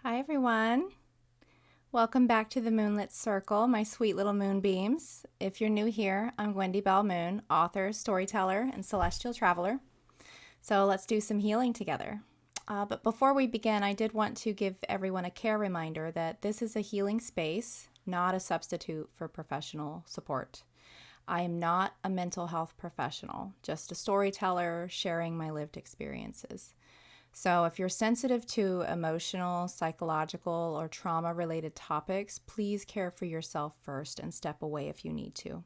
Hi, everyone. Welcome back to the Moonlit Circle, my sweet little moonbeams. If you're new here, I'm Gwendie Belle Moone, author, storyteller, and celestial traveler. So let's do some healing together. But before we begin, I did want to give everyone a care reminder that this is a healing space, not a substitute for professional support. I am not a mental health professional, just a storyteller sharing my lived experiences. So, if you're sensitive to emotional, psychological, or trauma related topics, please care for yourself first and step away if you need to.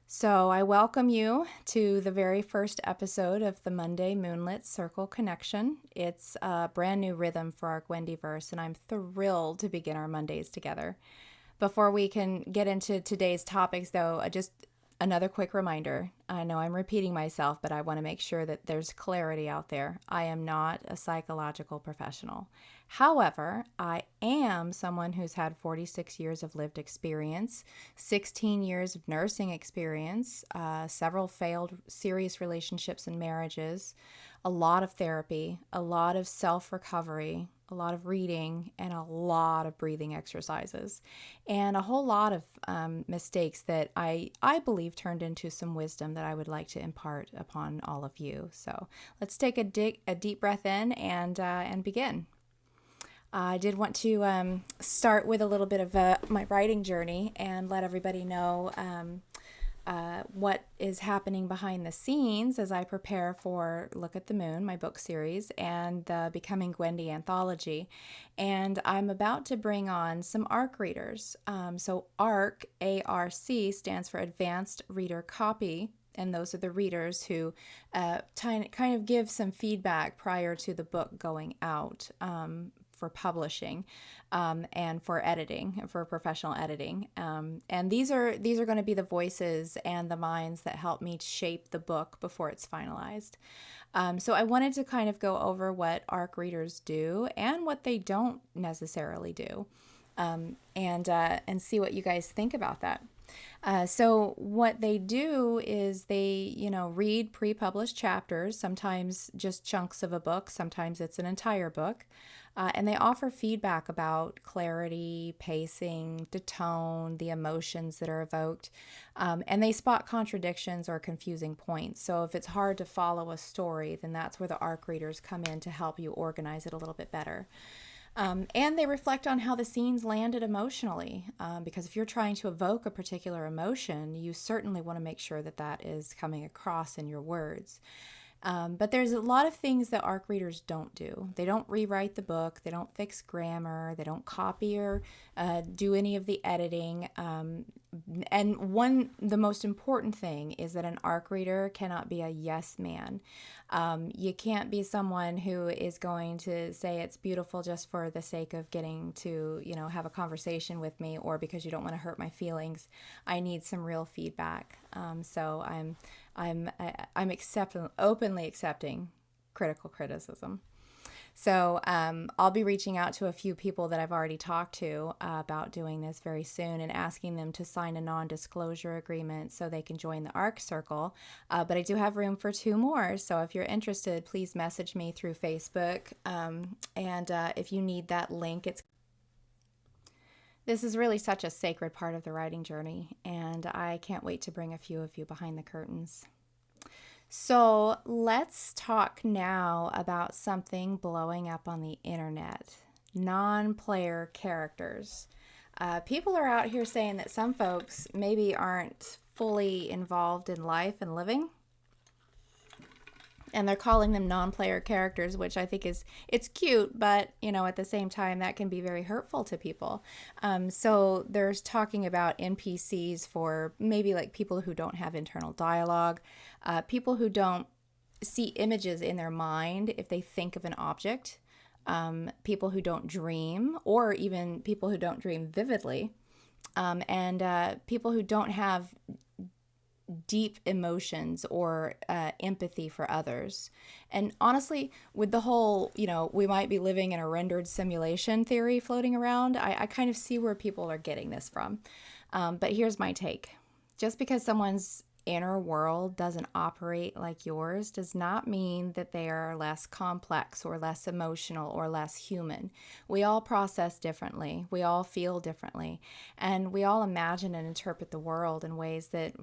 So, I welcome you to the very first episode of the Monday Moonlit Circle Connection. It's a brand new rhythm for our Gwendieverse, and I'm thrilled to begin our Mondays together. Before we can get into today's topics, though, just another quick reminder. I know I'm repeating myself, but I want to make sure that there's clarity out there. I am not a psychological professional. However, I am someone who's had 46 years of lived experience, 16 years of nursing experience, several failed serious relationships and marriages, a lot of therapy, a lot of self-recovery, a lot of reading, and a lot of breathing exercises, and a whole lot of mistakes that I believe turned into some wisdom that I would like to impart upon all of you. So let's take a deep breath in and begin. I did want to start with a little bit of my writing journey and let everybody know what is happening behind the scenes as I prepare for Look at the Moon, my book series, and the Becoming Gwendie anthology. And I'm about to bring on some ARC readers. So ARC, A-R-C, stands for Advanced Reader Copy. And those are the readers who kind of give some feedback prior to the book going out for publishing and for editing, for professional editing. And these are going to be the voices and the minds that help me shape the book before it's finalized. So I wanted to kind of go over what ARC readers do and what they don't necessarily do, and see what you guys think about that. So what they do is they, read pre-published chapters, sometimes just chunks of a book, sometimes it's an entire book, and they offer feedback about clarity, pacing, the tone, the emotions that are evoked, and they spot contradictions or confusing points. So if it's hard to follow a story, then that's where the ARC readers come in to help you organize it a little bit better. And they reflect on how the scenes landed emotionally, because if you're trying to evoke a particular emotion, you certainly want to make sure that that is coming across in your words. But there's a lot of things that ARC readers don't do. They don't rewrite the book. They don't fix grammar. They don't copy or do any of the editing. And the most important thing is that an ARC reader cannot be a yes man. You can't be someone who is going to say it's beautiful just for the sake of getting to, have a conversation with me, or because you don't want to hurt my feelings. I need some real feedback. So I'm openly accepting critical criticism. So I'll be reaching out to a few people that I've already talked to about doing this very soon and asking them to sign a non-disclosure agreement so they can join the ARC circle. But I do have room for 2 more. So if you're interested, please message me through Facebook. And if you need that link, This is really such a sacred part of the writing journey, and I can't wait to bring a few of you behind the curtains. So let's talk now about something blowing up on the internet: non-player characters. People are out here saying that some folks maybe aren't fully involved in life and living, and they're calling them non-player characters, which I think it's cute, but at the same time that can be very hurtful to people. So there's talking about NPCs for maybe like people who don't have internal dialogue, people who don't see images in their mind if they think of an object, people who don't dream, or even people who don't dream vividly, and people who don't have deep emotions or empathy for others. And honestly, with the whole, we might be living in a rendered simulation theory floating around, I kind of see where people are getting this from. But here's my take. Just because someone's inner world doesn't operate like yours does not mean that they are less complex or less emotional or less human. We all process differently. We all feel differently. And we all imagine and interpret the world in ways that,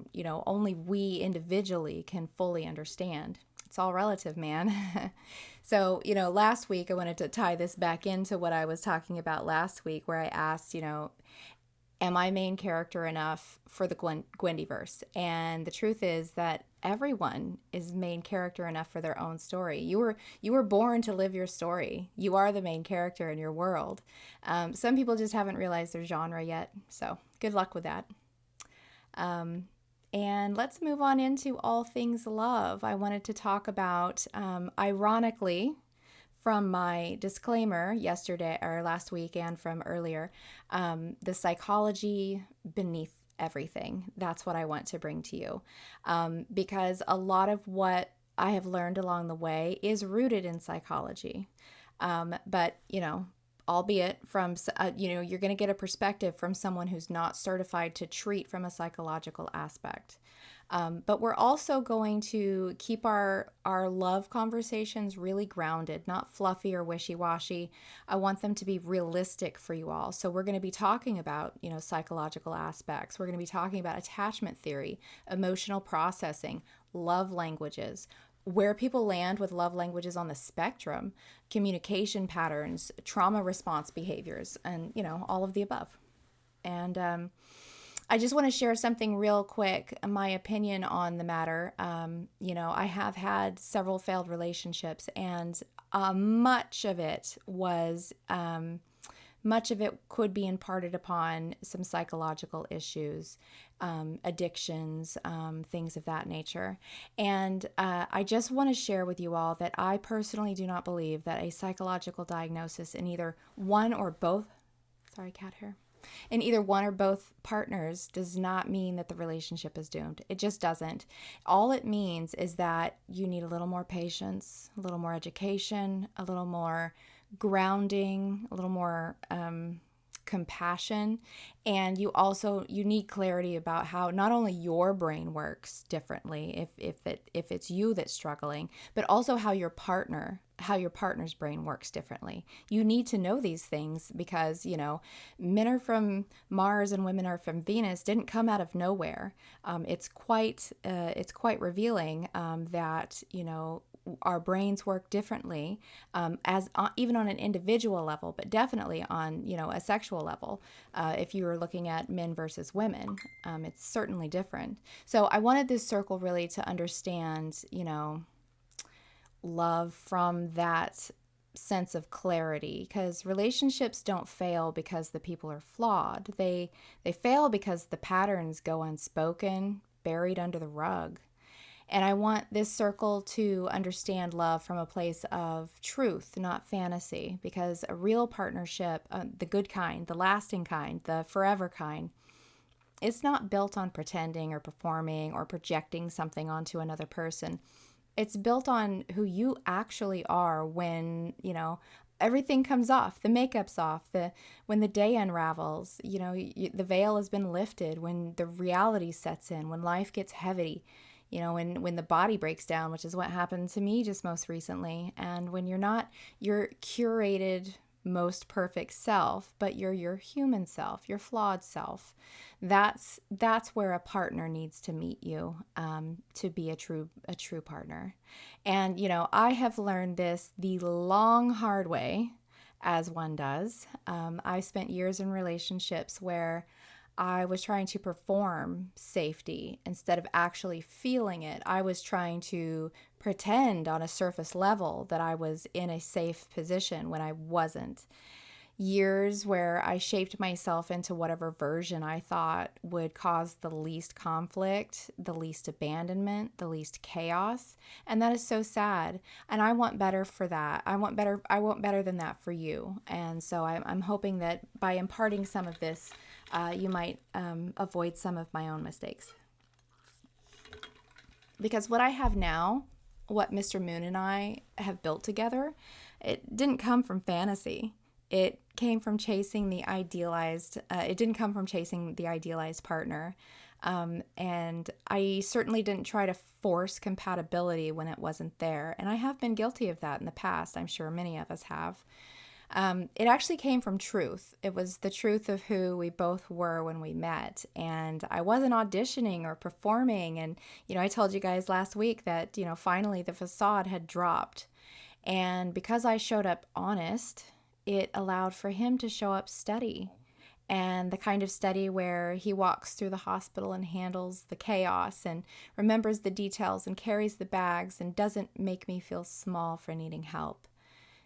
only we individually can fully understand. It's all relative, man. So, last week I wanted to tie this back into what I was talking about last week, where I asked, am I main character enough for the Gwendieverse? And the truth is that everyone is main character enough for their own story. You were born to live your story. You are the main character in your world. Some people just haven't realized their genre yet. So good luck with that. And let's move on into all things love. I wanted to talk about, ironically, from my disclaimer yesterday or last week and from earlier, the psychology beneath everything. That's what I want to bring to you, because a lot of what I have learned along the way is rooted in psychology. But, albeit from, you're going to get a perspective from someone who's not certified to treat from a psychological aspect. But we're also going to keep our love conversations really grounded, not fluffy or wishy-washy. I want them to be realistic for you all. So we're going to be talking about, psychological aspects. We're going to be talking about attachment theory, emotional processing, love languages, where people land with love languages on the spectrum, communication patterns, trauma response behaviors, and, all of the above. And I just want to share something real quick, my opinion on the matter. I have had several failed relationships, and much of it could be imparted upon some psychological issues, addictions, things of that nature. And I just want to share with you all that I personally do not believe that a psychological diagnosis in either one or both, in either one or both partners does not mean that the relationship is doomed. It just doesn't. All it means is that you need a little more patience, a little more education, a little more grounding, a little more compassion, and you need clarity about how not only your brain works differently if it's you that's struggling, but also how your partner's brain works differently. You need to know these things because men are from Mars and women are from Venus didn't come out of nowhere. It's quite revealing that our brains work differently, even on an individual level, but definitely on a sexual level. If you were looking at men versus women, it's certainly different. So I wanted this circle really to understand, love from that sense of clarity, because relationships don't fail because the people are flawed. They fail because the patterns go unspoken, buried under the rug. And I want this circle to understand love from a place of truth, not fantasy, because a real partnership, the good kind, the lasting kind, the forever kind, it's not built on pretending or performing or projecting something onto another person. It's built on who you actually are when, everything comes off, the makeup's off, when the day unravels, the veil has been lifted, when the reality sets in, when life gets heavy. When the body breaks down, which is what happened to me just most recently, and when you're not your curated, most perfect self, but you're your human self, your flawed self, that's where a partner needs to meet you to be a true partner. And I have learned this the long hard way, as one does. I spent years in relationships where I was trying to perform safety instead of actually feeling it. I was trying to pretend on a surface level that I was in a safe position when I wasn't. Years where I shaped myself into whatever version I thought would cause the least conflict, the least abandonment, the least chaos. And that is so sad. And I want better for that. I want better than that for you. And so I'm hoping that by imparting some of this, you might avoid some of my own mistakes. Because what I have now, what Mr. Moon and I have built together, it didn't come from fantasy. It came from chasing the idealized, it didn't come from chasing the idealized partner. And I certainly didn't try to force compatibility when it wasn't there. And I have been guilty of that in the past. I'm sure many of us have. It actually came from truth. It was the truth of who we both were when we met. And I wasn't auditioning or performing. And, I told you guys last week that, finally the facade had dropped. And because I showed up honest, it allowed for him to show up steady. And the kind of steady where he walks through the hospital and handles the chaos and remembers the details and carries the bags and doesn't make me feel small for needing help.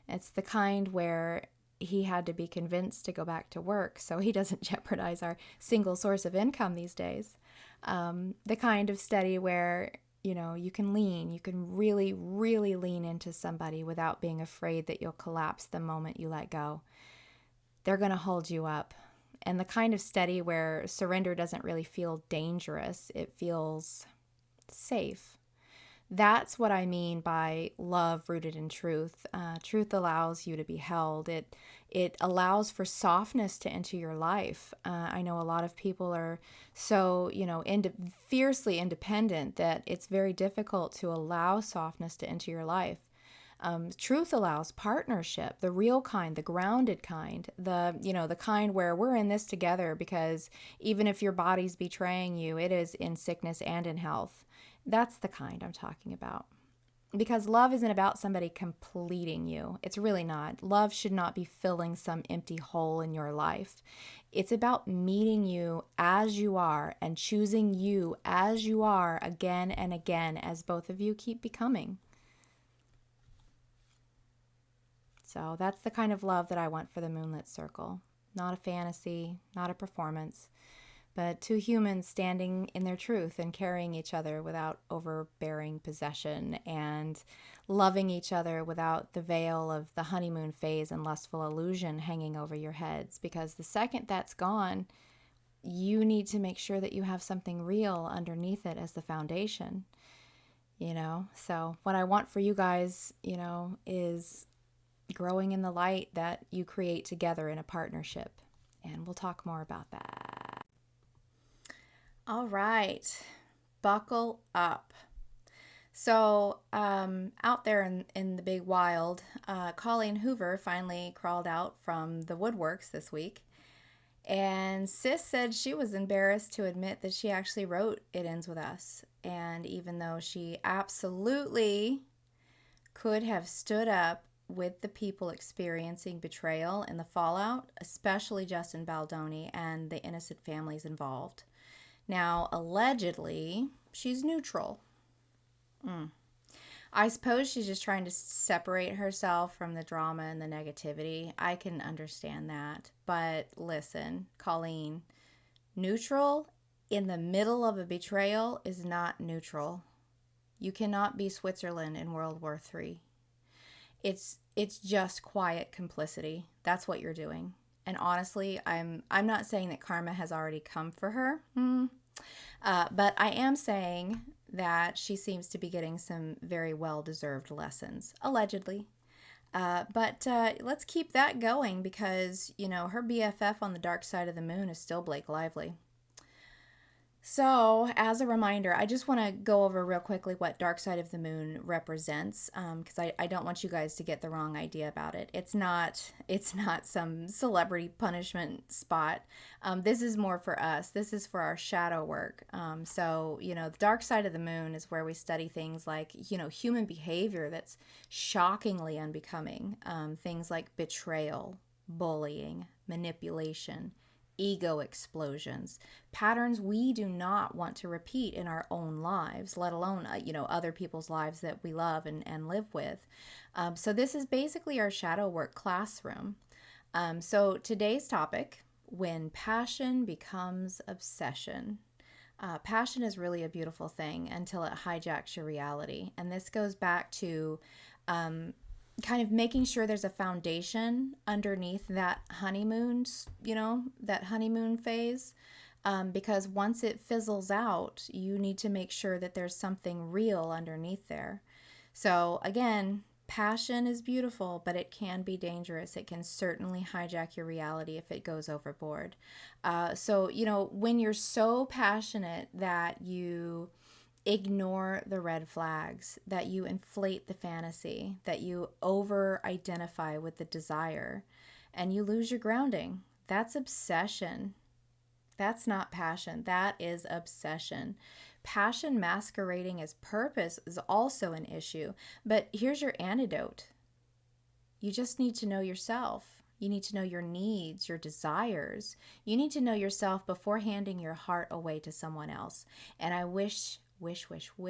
It's the kind where he had to be convinced to go back to work so he doesn't jeopardize our single source of income these days. The kind of steady where, you can really, really lean into somebody without being afraid that you'll collapse the moment you let go. They're going to hold you up. And the kind of steady where surrender doesn't really feel dangerous. It feels safe. That's what I mean by love rooted in truth. Truth allows you to be held. It allows for softness to enter your life. I know a lot of people are so, fiercely independent that it's very difficult to allow softness to enter your life. Truth allows partnership, the real kind, the grounded kind, the kind where we're in this together because even if your body's betraying you, it is in sickness and in health. That's the kind I'm talking about. Because love isn't about somebody completing you. It's really not. Love should not be filling some empty hole in your life. It's about meeting you as you are and choosing you as you are again and again as both of you keep becoming. So that's the kind of love that I want for the Moonlit Circle. Not a fantasy, not a performance, but two humans standing in their truth and carrying each other without overbearing possession and loving each other without the veil of the honeymoon phase and lustful illusion hanging over your heads. Because the second that's gone, you need to make sure that you have something real underneath it as the foundation. So what I want for you guys, is growing in the light that you create together in a partnership. And we'll talk more about that. All right, buckle up. So out there in the big wild, Colleen Hoover finally crawled out from the woodworks this week. And Sis said she was embarrassed to admit that she actually wrote It Ends With Us. And even though she absolutely could have stood up with the people experiencing betrayal and the fallout, especially Justin Baldoni and the innocent families involved. Now, allegedly, she's neutral. I suppose she's just trying to separate herself from the drama and the negativity. I can understand that. But listen, Colleen, neutral in the middle of a betrayal is not neutral. You cannot be Switzerland in World War III. It's just quiet complicity. That's what you're doing. And honestly, I'm not saying that karma has already come for her, but I am saying that she seems to be getting some very well-deserved lessons, allegedly. But let's keep that going because, her BFF on the dark side of the moon is still Blake Lively. So, as a reminder, I just want to go over real quickly what Dark Side of the Moon represents, because I don't want you guys to get the wrong idea about it. It's not some celebrity punishment spot. This is more for us. This is for our shadow work. So, the Dark Side of the Moon is where we study things like, human behavior that's shockingly unbecoming. Things like betrayal, bullying, manipulation, ego explosions, patterns we do not want to repeat in our own lives, let alone, other people's lives that we love and live with. So this is basically our shadow work classroom. So today's topic, when passion becomes obsession. Passion is really a beautiful thing until it hijacks your reality. And this goes back to kind of making sure there's a foundation underneath that honeymoon, that honeymoon phase. Because once it fizzles out, you need to make sure that there's something real underneath there. So again, Passion is beautiful, but it can be dangerous. It can certainly hijack your reality if it goes overboard. So, when you're so passionate that you ignore the red flags, that you inflate the fantasy, that you over identify with the desire, and you lose your grounding, that's obsession. That's not passion. That is obsession. Passion masquerading as purpose is also an issue. But here's your antidote: you just need to know yourself. You need to know your needs, your desires. You need to know yourself before handing your heart away to someone else. And I wish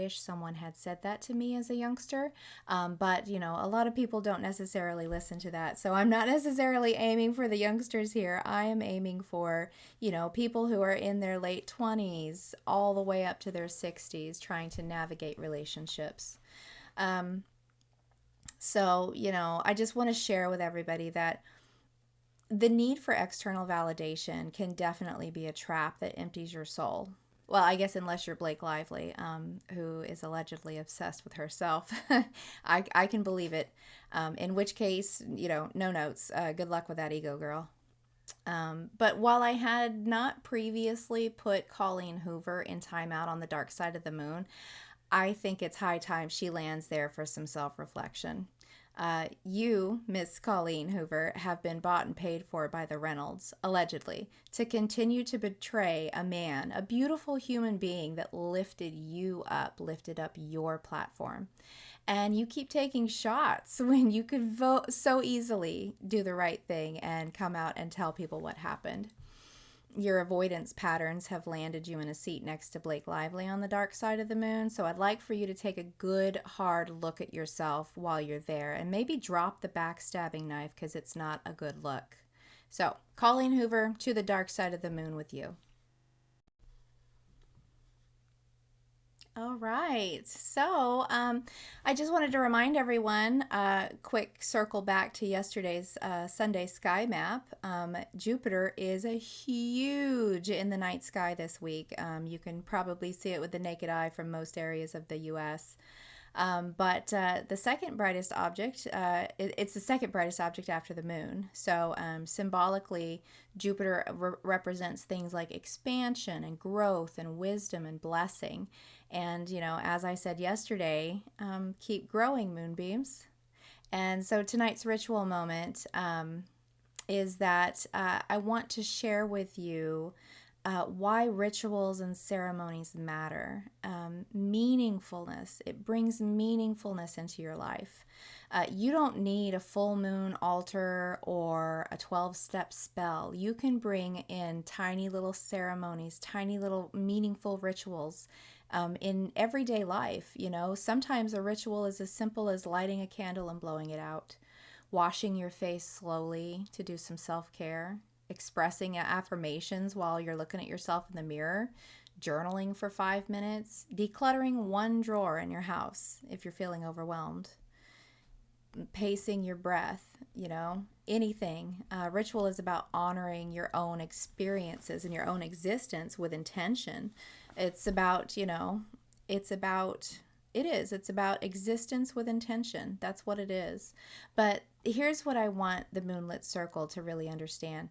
someone had said that to me as a youngster. But, a lot of people don't necessarily listen to that. So I'm not necessarily aiming for the youngsters here. I am aiming for, people who are in their late 20s all the way up to their 60s trying to navigate relationships. So, I just want to share with everybody that the need for external validation can definitely be a trap that empties your soul. Well, I guess unless you're Blake Lively, who is allegedly obsessed with herself. I can believe it. In which case, no notes. Good luck with that ego, girl. But while I had not previously put Colleen Hoover in timeout on the dark side of the moon, I think it's high time she lands there for some self-reflection. You, Miss Colleen Hoover, have been bought and paid for by the Reynolds, allegedly, to continue to betray a man, a beautiful human being that lifted you up, lifted up your platform. And you keep taking shots when you could vote so easily do the right thing and come out and tell people what happened. Your avoidance patterns have landed you in a seat next to Blake Lively on the dark side of the moon. So I'd like for you to take a good, hard look at yourself while you're there and maybe drop the backstabbing knife because it's not a good look. So, Colleen Hoover, to the dark side of the moon with you. All right. So I just wanted to remind everyone, quick circle back to yesterday's Sunday sky map. Jupiter is a huge in the night sky this week. You can probably see it with the naked eye from most areas of the U.S. But the second brightest object, it's the second brightest object after the moon. So symbolically, Jupiter represents things like expansion and growth and wisdom and blessing. And, as I said yesterday, keep growing, moonbeams. And so tonight's ritual moment is that I want to share with you why rituals and ceremonies matter. Meaningfulness. It brings meaningfulness into your life. You don't need a full moon altar or a 12-step spell. You can bring in tiny little ceremonies, tiny little meaningful rituals in everyday life. Sometimes a ritual is as simple as lighting a candle and blowing it out, washing your face slowly to do some self-care, expressing affirmations while you're looking at yourself in the mirror, journaling for 5 minutes, decluttering one drawer in your house if you're feeling overwhelmed, pacing your breath, anything. Ritual is about honoring your own experiences and your own existence with intention. It's about existence with intention. That's what it is. But here's what I want the Moonlit Circle to really understand.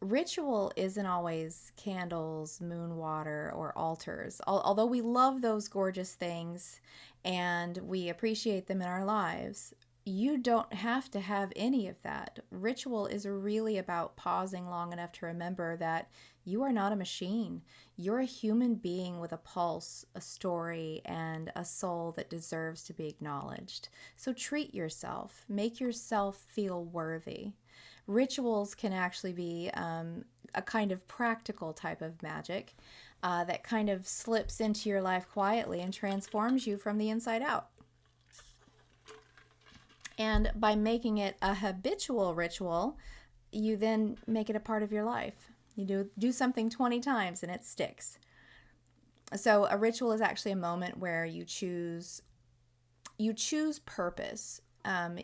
Ritual isn't always candles, moon water, or altars. Although we love those gorgeous things and we appreciate them in our lives, you don't have to have any of that. Ritual is really about pausing long enough to remember that you are not a machine. You're a human being with a pulse, a story, and a soul that deserves to be acknowledged. So treat yourself. Make yourself feel worthy. Rituals can actually be a kind of practical type of magic that kind of slips into your life quietly and transforms you from the inside out. And by making it a habitual ritual, you then make it a part of your life. You do something 20 times and it sticks. So a ritual is actually a moment where you choose purpose.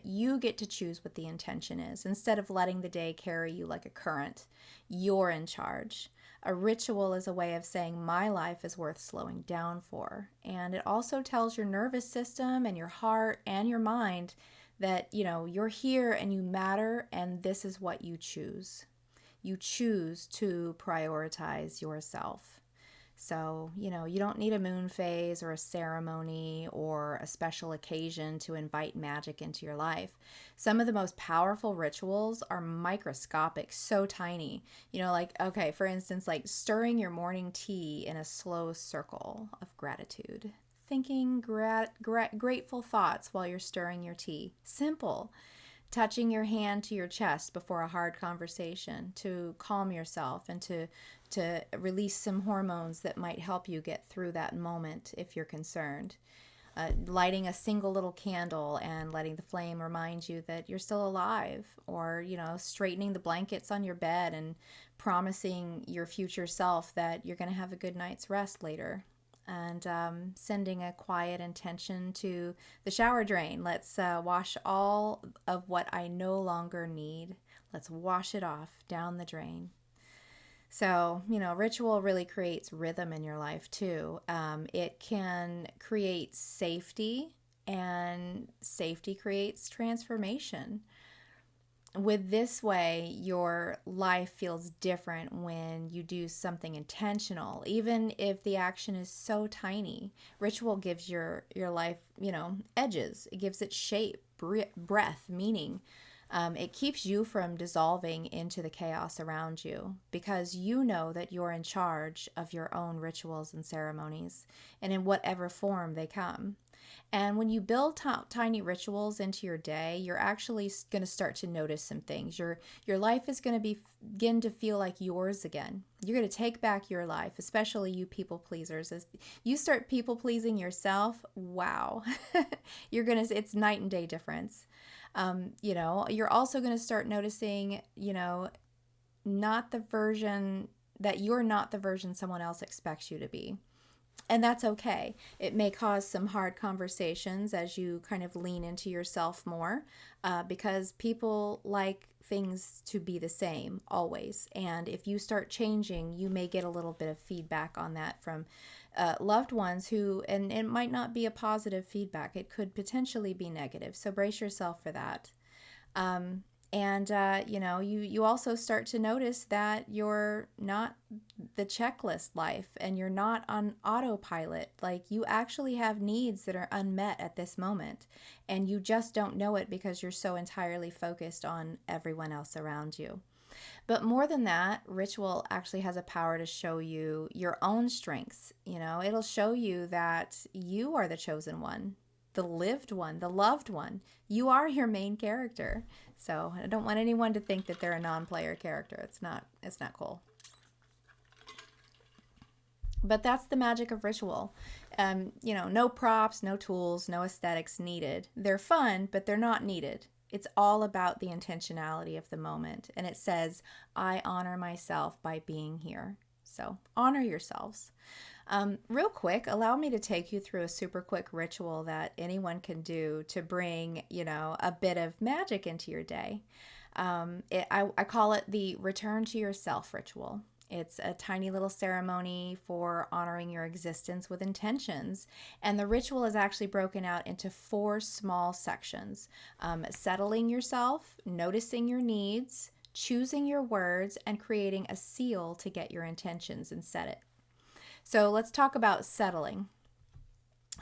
You get to choose what the intention is. Instead of letting the day carry you like a current, you're in charge. A ritual is a way of saying my life is worth slowing down for. And it also tells your nervous system and your heart and your mind that, you're here and you matter, and this is what you choose. You choose to prioritize yourself. So, you don't need a moon phase or a ceremony or a special occasion to invite magic into your life. Some of the most powerful rituals are microscopic, so tiny. Okay, for instance, like stirring your morning tea in a slow circle of gratitude. Thinking grateful thoughts while you're stirring your tea. Simple. Touching your hand to your chest before a hard conversation to calm yourself and to release some hormones that might help you get through that moment if you're concerned. Lighting a single little candle and letting the flame remind you that you're still alive, or, straightening the blankets on your bed and promising your future self that you're going to have a good night's rest later. And sending a quiet intention to the shower drain. Let's wash all of what I no longer need. Let's wash it off down the drain. So, ritual really creates rhythm in your life too. It can create safety, and safety creates transformation. With this way, your life feels different when you do something intentional, even if the action is so tiny. Ritual gives your life, edges. It gives it shape, breath, meaning. It keeps you from dissolving into the chaos around you, because you know that you're in charge of your own rituals and ceremonies, and in whatever form they come. And when you build tiny rituals into your day, you're actually going to start to notice some things. Your life is going to begin to feel like yours again. You're going to take back your life, especially you people pleasers. As you start people pleasing yourself, wow, it's night and day difference. You're also going to start noticing, not the version that you're not the version someone else expects you to be. And that's okay. It may cause some hard conversations as you kind of lean into yourself more, because people like things to be the same always. And if you start changing, you may get a little bit of feedback on that from loved ones and it might not be a positive feedback. It could potentially be negative. So brace yourself for that. You also start to notice that you're not the checklist life, and you're not on autopilot. Like, you actually have needs that are unmet at this moment, and you just don't know it because you're so entirely focused on everyone else around you. But more than that, ritual actually has a power to show you your own strengths. It'll show you that you are the chosen one, the lived one, the loved one. You are your main character. So I don't want anyone to think that they're a non-player character. It's not cool. But that's the magic of ritual. No props, no tools, no aesthetics needed. They're fun, but they're not needed. It's all about the intentionality of the moment. And it says, I honor myself by being here. So honor yourselves. Real quick, allow me to take you through a super quick ritual that anyone can do to bring, a bit of magic into your day. I call it the Return to Yourself ritual. It's a tiny little ceremony for honoring your existence with intentions. And the ritual is actually broken out into 4 small sections. Settling yourself, noticing your needs, choosing your words, and creating a seal to get your intentions and set it. So let's talk about settling.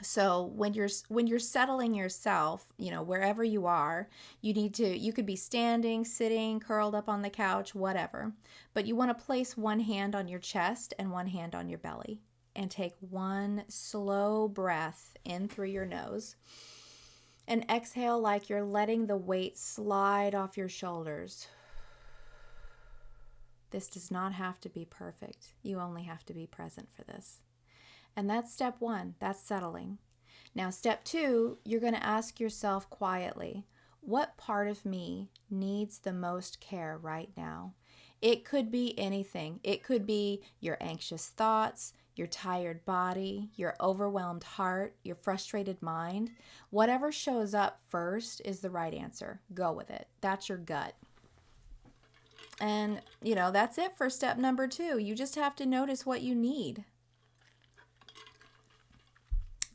So when you're settling yourself, wherever you are, you could be standing, sitting, curled up on the couch, whatever. But you want to place one hand on your chest and one hand on your belly, and take one slow breath in through your nose, and exhale like you're letting the weight slide off your shoulders. This does not have to be perfect. You only have to be present for this. And that's step 1. That's settling. Now, step 2, you're going to ask yourself quietly, what part of me needs the most care right now? It could be anything. It could be your anxious thoughts, your tired body, your overwhelmed heart, your frustrated mind. Whatever shows up first is the right answer. Go with it. That's your gut. And, that's it for step number 2. You just have to notice what you need.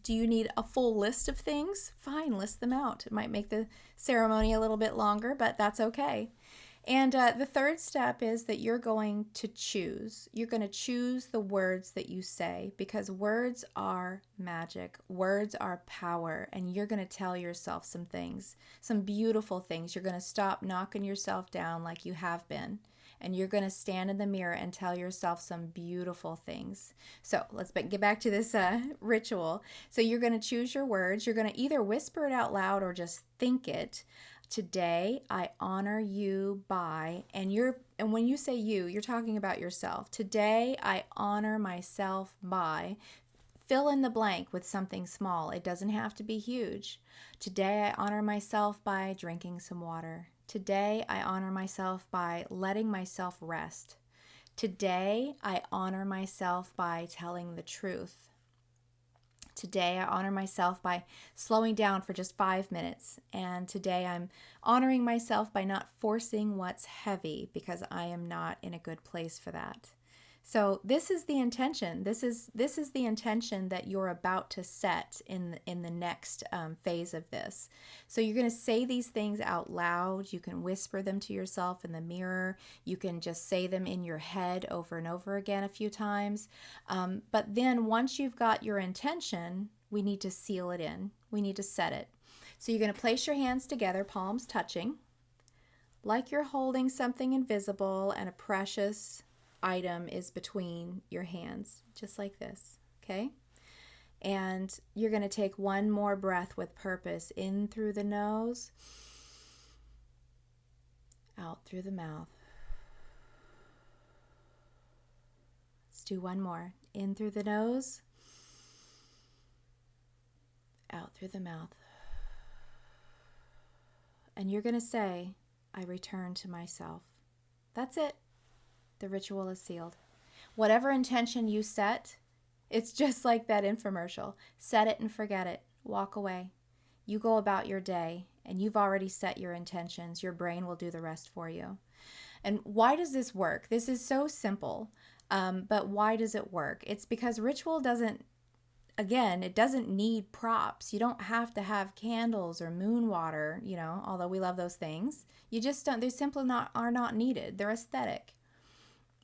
Do you need a full list of things? Fine, list them out. It might make the ceremony a little bit longer, but that's okay. And the third step is that you're going to choose. You're going to choose the words that you say, because words are magic. Words are power. And you're going to tell yourself some things, some beautiful things. You're going to stop knocking yourself down like you have been. And you're going to stand in the mirror and tell yourself some beautiful things. So let's get back to this ritual. So you're going to choose your words. You're going to either whisper it out loud or just think it. Today, I honor you by, and when you say you're talking about yourself. Today, I honor myself by, fill in the blank with something small. It doesn't have to be huge. Today, I honor myself by drinking some water. Today, I honor myself by letting myself rest. Today, I honor myself by telling the truth. Today, I honor myself by slowing down for just 5 minutes. And today, I'm honoring myself by not forcing what's heavy, because I am not in a good place for that. So this is the intention. This is the intention that you're about to set in the next phase of this. So you're going to say these things out loud. You can whisper them to yourself in the mirror. You can just say them in your head over and over again a few times. But then once you've got your intention, we need to seal it in. We need to set it. So you're going to place your hands together, palms touching, like you're holding something invisible and a precious item is between your hands, just like this, okay? And you're going to take one more breath with purpose, in through the nose, out through the mouth. Let's do one more. In through the nose, out through the mouth. And you're going to say, I return to myself. That's it. The ritual is sealed. Whatever intention you set, it's just like that infomercial. Set it and forget it. Walk away. You go about your day, and you've already set your intentions. Your brain will do the rest for you. And why does this work? This is so simple, but why does it work? It's because ritual doesn't need props. You don't have to have candles or moon water, although we love those things. You just don't, they simply are not needed. They're aesthetic.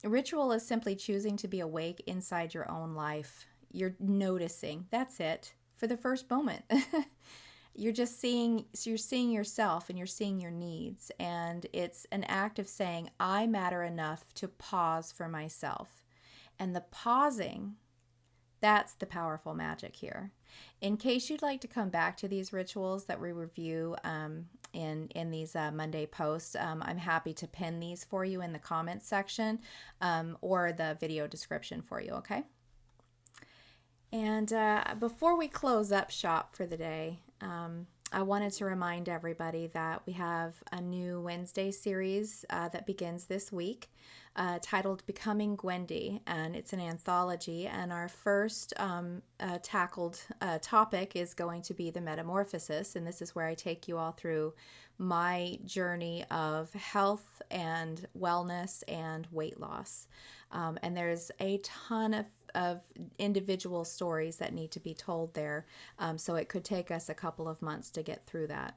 Ritual is simply choosing to be awake inside your own life. You're noticing. That's it. For the first moment. You're seeing yourself, and you're seeing your needs. And it's an act of saying, I matter enough to pause for myself. And the pausing, that's the powerful magic here. In case you'd like to come back to these rituals that we review in these Monday posts, I'm happy to pin these for you in the comments section or the video description for you, okay? And before we close up shop for the day, I wanted to remind everybody that we have a new Wednesday series that begins this week titled Becoming Gwendie, and it's an anthology, and our first tackled topic is going to be the metamorphosis, and this is where I take you all through my journey of health and wellness and weight loss. And there's a ton of individual stories that need to be told there, so it could take us a couple of months to get through that.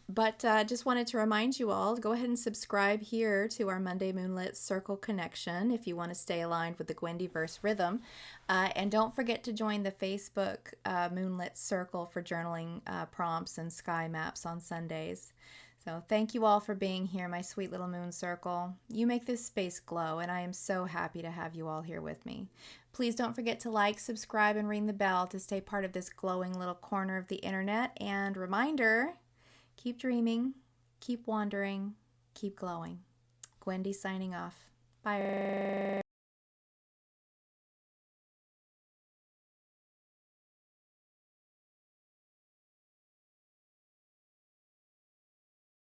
But just wanted to remind you all to go ahead and subscribe here to our Monday Moonlit Circle Connection if you want to stay aligned with the Gwendieverse rhythm. And don't forget to join the Facebook Moonlit Circle for journaling prompts and sky maps on Sundays. So thank you all for being here, my sweet little moon circle. You make this space glow, and I am so happy to have you all here with me. Please don't forget to like, subscribe, and ring the bell to stay part of this glowing little corner of the internet. And reminder, keep dreaming, keep wandering, keep glowing. Gwendie signing off. Bye.